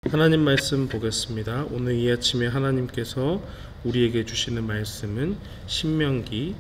하나님 말씀 보겠습니다. 오늘 이 아침에 하나님께서 우리에게 주시는 말씀은 신명기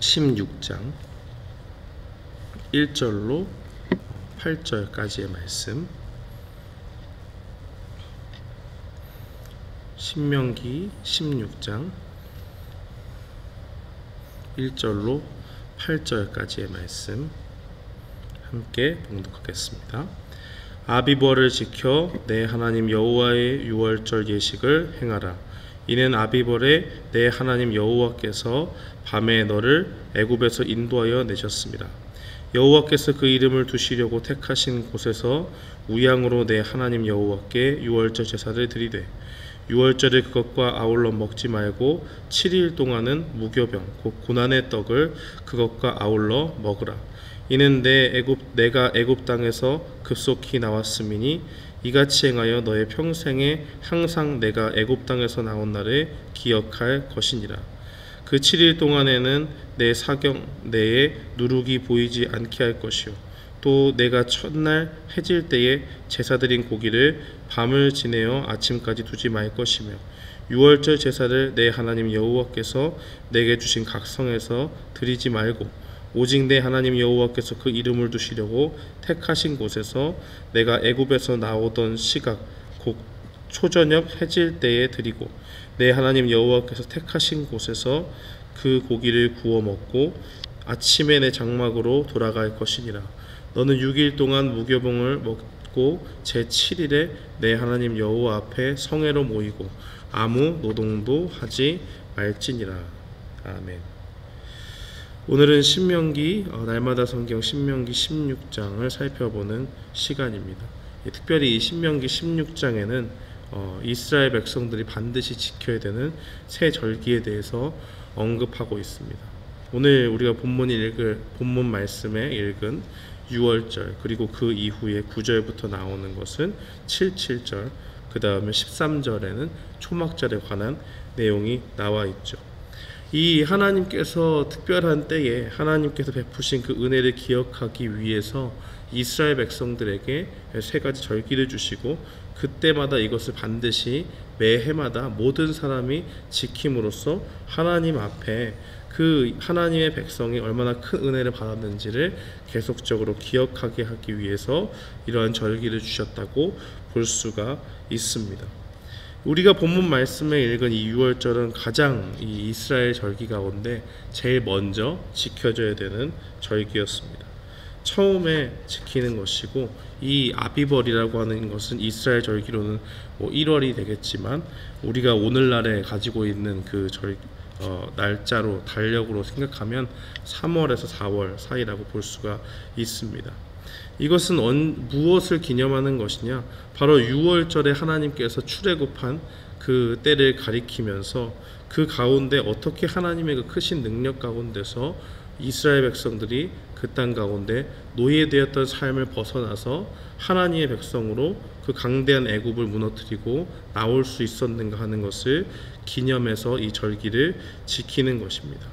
16장 1절로 8절까지의 말씀. 신명기 16장 1절로 8절까지의 말씀 함께 봉독하겠습니다. 아비벌을 지켜 내 하나님 여호와의 유월절 예식을 행하라. 이는 아비벌에 내 하나님 여호와께서 밤에 너를 애굽에서 인도하여 내셨습니다. 여호와께서 그 이름을 두시려고 택하신 곳에서 우양으로 내 하나님 여호와께 유월절 제사를 드리되 유월절에 그것과 아울러 먹지 말고 7일 동안은 무교병 곧 고난의 떡을 그것과 아울러 먹으라. 이는 내가 애굽 땅에서 급속히 나왔음이니 이같이 행하여 너의 평생에 항상 내가 애굽 땅에서 나온 날을 기억할 것이니라. 그 7일 동안에는 내 사경 내에 누룩이 보이지 않게 할 것이요 또 내가 첫날 해질 때에 제사드린 고기를 밤을 지내어 아침까지 두지 말 것이며 유월절 제사를 내 하나님 여호와께서 내게 주신 각성에서 드리지 말고 오직 내 하나님 여호와께서 그 이름을 두시려고 택하신 곳에서 내가 애굽에서 나오던 시각 곧 초저녁 해질 때에 드리고 내 하나님 여호와께서 택하신 곳에서 그 고기를 구워 먹고 아침에 내 장막으로 돌아갈 것이니라. 너는 6일 동안 무교병을 먹고 제7일에 내 하나님 여호와 앞에 성회로 모이고 아무 노동도 하지 말지니라. 아멘. 오늘은 신명기 날마다 성경 신명기 16장을 살펴보는 시간입니다. 특별히 이 신명기 16장에는 이스라엘 백성들이 반드시 지켜야 되는 새 절기에 대해서 언급하고 있습니다. 오늘 우리가 본문 말씀에 읽은 6월절 그리고 그 이후에 9절부터 나오는 것은 7절 그 다음에 13절에는 초막절에 관한 내용이 나와 있죠. 이 하나님께서 특별한 때에 하나님께서 베푸신 그 은혜를 기억하기 위해서 이스라엘 백성들에게 세 가지 절기를 주시고 그때마다 이것을 반드시 매해마다 모든 사람이 지킴으로써 하나님 앞에 그 하나님의 백성이 얼마나 큰 은혜를 받았는지를 계속적으로 기억하게 하기 위해서 이러한 절기를 주셨다고 볼 수가 있습니다. 우리가 본문 말씀에 읽은 이 유월절은 가장 이 이스라엘 절기 가운데 제일 먼저 지켜져야 되는 절기였습니다. 처음에 지키는 것이고 이 아비벌이라고 하는 것은 이스라엘 절기로는 1월이 되겠지만 우리가 오늘날에 가지고 있는 그 날짜로 달력으로 생각하면 3월에서 4월 사이라고 볼 수가 있습니다. 이것은 무엇을 기념하는 것이냐? 바로 6월절에 하나님께서 출애굽한 그 때를 가리키면서 그 가운데 어떻게 하나님의 그 크신 능력 가운데서 이스라엘 백성들이 그 땅 가운데 노예되었던 삶을 벗어나서 하나님의 백성으로 그 강대한 애굽을 무너뜨리고 나올 수 있었는가 하는 것을 기념해서 이 절기를 지키는 것입니다.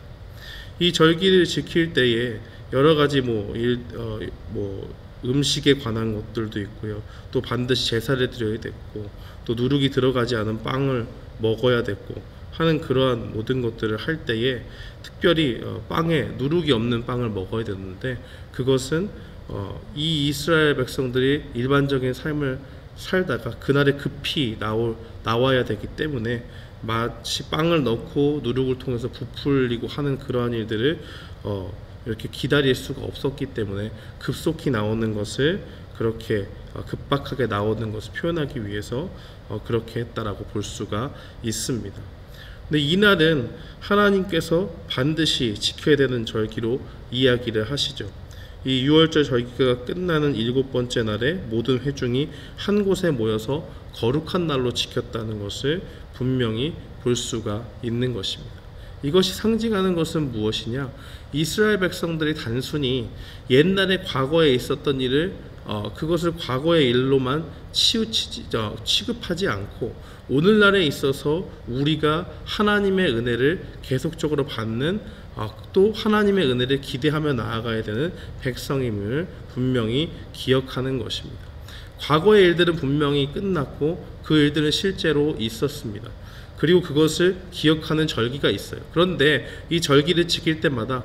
이 절기를 지킬 때에 여러 가지 음식에 관한 것들도 있고요. 또 반드시 제사를 드려야 됐고 또 누룩이 들어가지 않은 빵을 먹어야 됐고 하는 그러한 모든 것들을 할 때에 특별히 빵에 누룩이 없는 빵을 먹어야 되는데 그것은 이 이스라엘 백성들이 일반적인 삶을 살다가 그날에 급히 나와야 되기 때문에 마치 빵을 넣고 누룩을 통해서 부풀리고 하는 그러한 일들을 이렇게 기다릴 수가 없었기 때문에 급속히 나오는 것을 그렇게 급박하게 나오는 것을 표현하기 위해서 그렇게 했다라고 볼 수가 있습니다. 근데 이날은 하나님께서 반드시 지켜야 되는 절기로 이야기를 하시죠. 이 6월절 절기가 끝나는 7번째 날에 모든 회중이 한 곳에 모여서 거룩한 날로 지켰다는 것을 분명히 볼 수가 있는 것입니다. 이것이 상징하는 것은 무엇이냐? 이스라엘 백성들이 단순히 옛날에 과거에 있었던 일을 그것을 과거의 일로만 취급하지 않고 오늘날에 있어서 우리가 하나님의 은혜를 계속적으로 받는 또 하나님의 은혜를 기대하며 나아가야 되는 백성임을 분명히 기억하는 것입니다. 과거의 일들은 분명히 끝났고 그 일들은 실제로 있었습니다. 그리고 그것을 기억하는 절기가 있어요. 그런데 이 절기를 지킬 때마다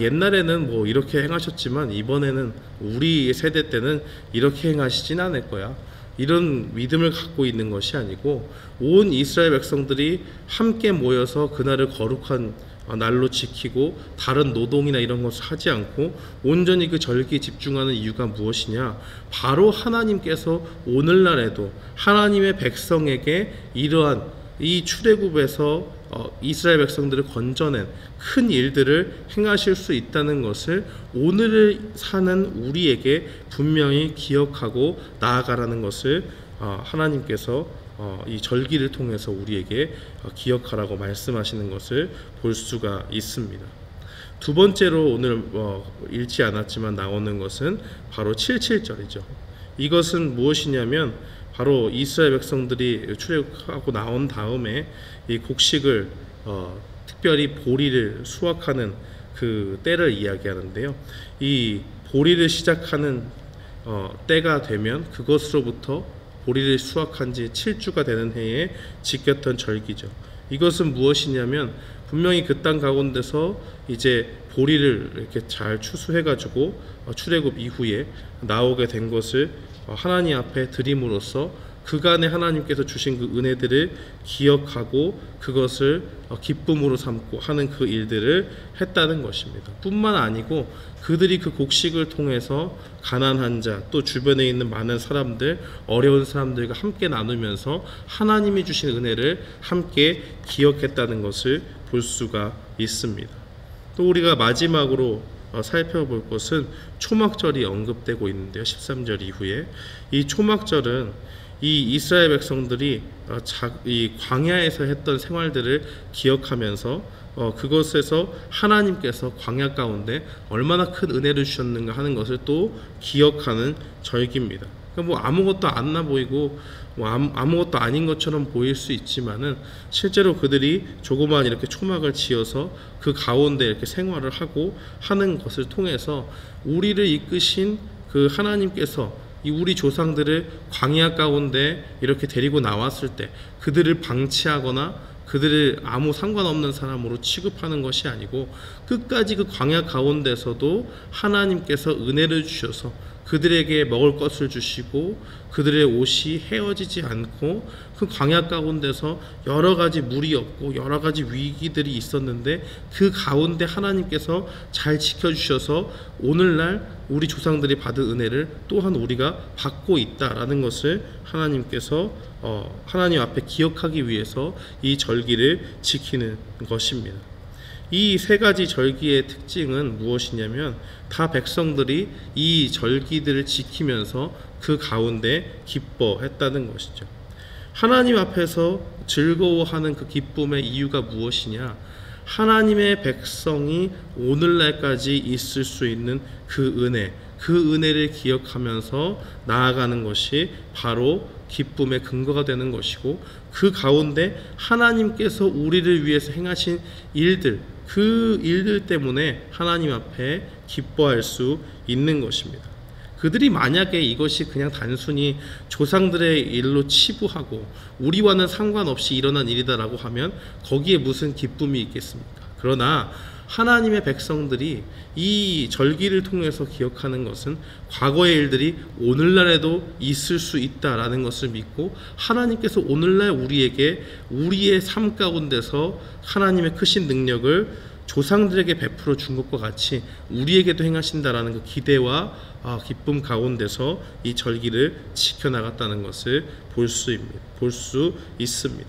옛날에는 뭐 이렇게 행하셨지만 이번에는 우리 세대 때는 이렇게 행하시진 않을 거야. 이런 믿음을 갖고 있는 것이 아니고 온 이스라엘 백성들이 함께 모여서 그날을 거룩한 날로 지키고 다른 노동이나 이런 것을 하지 않고 온전히 그 절기에 집중하는 이유가 무엇이냐? 바로 하나님께서 오늘날에도 하나님의 백성에게 이러한 이 출애굽에서 이스라엘 백성들을 건져낸 큰 일들을 행하실 수 있다는 것을 오늘을 사는 우리에게 분명히 기억하고 나아가라는 것을 하나님께서 이 절기를 통해서 우리에게 기억하라고 말씀하시는 것을 볼 수가 있습니다. 두 번째로 오늘 읽지 않았지만 나오는 것은 바로 77절이죠. 이것은 무엇이냐면 바로 이스라엘 백성들이 출애굽하고 나온 다음에 이 곡식을 특별히 보리를 수확하는 그 때를 이야기하는데요. 이 보리를 시작하는 때가 되면 그것으로부터 보리를 수확한 지 7주가 되는 해에 지켰던 절기죠. 이것은 무엇이냐면 분명히 그 땅 가운데서 이제 보리를 이렇게 잘 추수해가지고 출애굽 이후에 나오게 된 것을 하나님 앞에 드림으로써 그간에 하나님께서 주신 그 은혜들을 기억하고 그것을 기쁨으로 삼고 하는 그 일들을 했다는 것입니다. 뿐만 아니고 그들이 그 곡식을 통해서 가난한 자, 또 주변에 있는 많은 사람들, 어려운 사람들과 함께 나누면서 하나님이 주신 은혜를 함께 기억했다는 것을 볼 수가 있습니다. 또 우리가 마지막으로 살펴볼 것은 초막절이 언급되고 있는데요. 13절 이후에 이 초막절은 이 이스라엘 백성들이 이 광야에서 했던 생활들을 기억하면서 그것에서 하나님께서 광야 가운데 얼마나 큰 은혜를 주셨는가 하는 것을 또 기억하는 절기입니다. 그러니까 뭐 아무것도 안 나 보이고 뭐 아무것도 아닌 것처럼 보일 수 있지만은 실제로 그들이 조그마한 이렇게 초막을 지어서 그 가운데 이렇게 생활을 하고 하는 것을 통해서 우리를 이끄신 그 하나님께서 이 우리 조상들을 광야 가운데 이렇게 데리고 나왔을 때 그들을 방치하거나 그들을 아무 상관없는 사람으로 취급하는 것이 아니고 끝까지 그 광야 가운데서도 하나님께서 은혜를 주셔서 그들에게 먹을 것을 주시고 그들의 옷이 헤어지지 않고 그 광야 가운데서 여러 가지 물이 없고 여러 가지 위기들이 있었는데 그 가운데 하나님께서 잘 지켜주셔서 오늘날 우리 조상들이 받은 은혜를 또한 우리가 받고 있다라는 것을 하나님께서 하나님 앞에 기억하기 위해서 이 절기를 지키는 것입니다. 이 세 가지 절기의 특징은 무엇이냐면 다 백성들이 이 절기들을 지키면서 그 가운데 기뻐했다는 것이죠. 하나님 앞에서 즐거워하는 그 기쁨의 이유가 무엇이냐? 하나님의 백성이 오늘날까지 있을 수 있는 그 은혜를 기억하면서 나아가는 것이 바로 기쁨의 근거가 되는 것이고 그 가운데 하나님께서 우리를 위해서 행하신 일들, 그 일들 때문에 하나님 앞에 기뻐할 수 있는 것입니다. 그들이 만약에 이것이 그냥 단순히 조상들의 일로 치부하고 우리와는 상관없이 일어난 일이다라고 하면 거기에 무슨 기쁨이 있겠습니까? 그러나 하나님의 백성들이 이 절기를 통해서 기억하는 것은 과거의 일들이 오늘날에도 있을 수 있다라는 것을 믿고 하나님께서 오늘날 우리에게 우리의 삶 가운데서 하나님의 크신 능력을 조상들에게 베풀어 준 것과 같이 우리에게도 행하신다라는 그 기대와 기쁨 가운데서 이 절기를 지켜나갔다는 것을 볼 수 있습니다.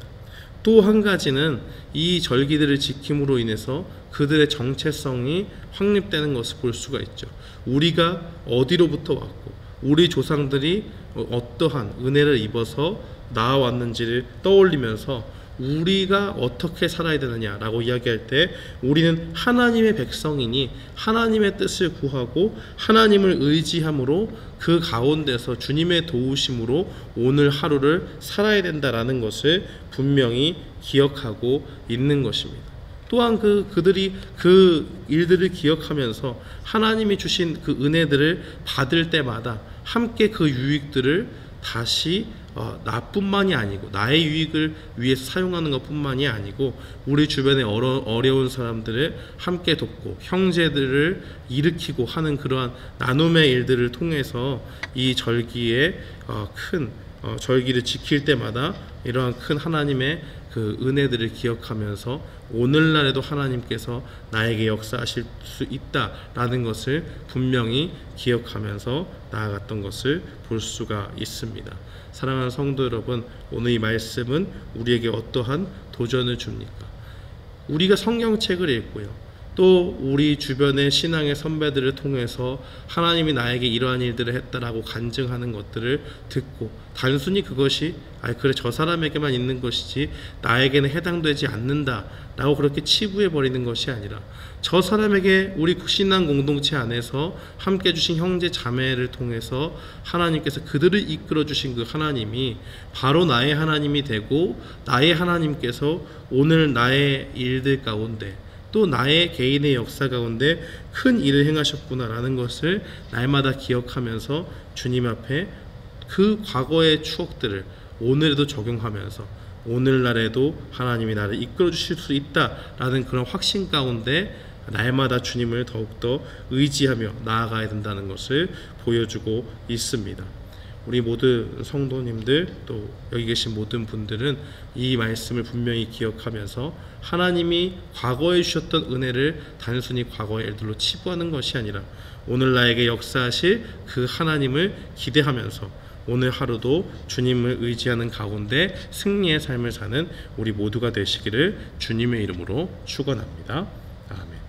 또 한 가지는 이 절기들을 지킴으로 인해서 그들의 정체성이 확립되는 것을 볼 수가 있죠. 우리가 어디로부터 왔고 우리 조상들이 어떠한 은혜를 입어서 나아왔는지를 떠올리면서 우리가 어떻게 살아야 되느냐라고 이야기할 때 우리는 하나님의 백성이니 하나님의 뜻을 구하고 하나님을 의지함으로 그 가운데서 주님의 도우심으로 오늘 하루를 살아야 된다라는 것을 분명히 기억하고 있는 것입니다. 또한 그들이 그 일들을 기억하면서 하나님이 주신 그 은혜들을 받을 때마다 함께 그 유익들을 다시 나뿐만이 아니고 나의 유익을 위해서 사용하는 것뿐만이 아니고 우리 주변에 어려운 사람들을 함께 돕고 형제들을 일으키고 하는 그러한 나눔의 일들을 통해서 이 절기에 큰 절기를 지킬 때마다 이러한 큰 하나님의 그 은혜들을 기억하면서 오늘날에도 하나님께서 나에게 역사하실 수 있다라는 것을 분명히 기억하면서 나아갔던 것을 볼 수가 있습니다. 사랑하는 성도 여러분, 오늘 이 말씀은 우리에게 어떠한 도전을 줍니까? 우리가 성경책을 읽고요, 또 우리 주변의 신앙의 선배들을 통해서 하나님이 나에게 이러한 일들을 했다라고 간증하는 것들을 듣고 단순히 그것이 그래 저 사람에게만 있는 것이지 나에게는 해당되지 않는다라고 그렇게 치부해 버리는 것이 아니라 저 사람에게 우리 신앙 공동체 안에서 함께 주신 형제 자매를 통해서 하나님께서 그들을 이끌어 주신 그 하나님이 바로 나의 하나님이 되고 나의 하나님께서 오늘 나의 일들 가운데 또 나의 개인의 역사 가운데 큰 일을 행하셨구나라는 것을 날마다 기억하면서 주님 앞에 그 과거의 추억들을 오늘에도 적용하면서 오늘날에도 하나님이 나를 이끌어 주실 수 있다라는 그런 확신 가운데 날마다 주님을 더욱더 의지하며 나아가야 된다는 것을 보여주고 있습니다. 우리 모든 성도님들 또 여기 계신 모든 분들은 이 말씀을 분명히 기억하면서 하나님이 과거에 주셨던 은혜를 단순히 과거의 일들로 치부하는 것이 아니라 오늘 나에게 역사하실 그 하나님을 기대하면서 오늘 하루도 주님을 의지하는 가운데 승리의 삶을 사는 우리 모두가 되시기를 주님의 이름으로 축원합니다. 아멘.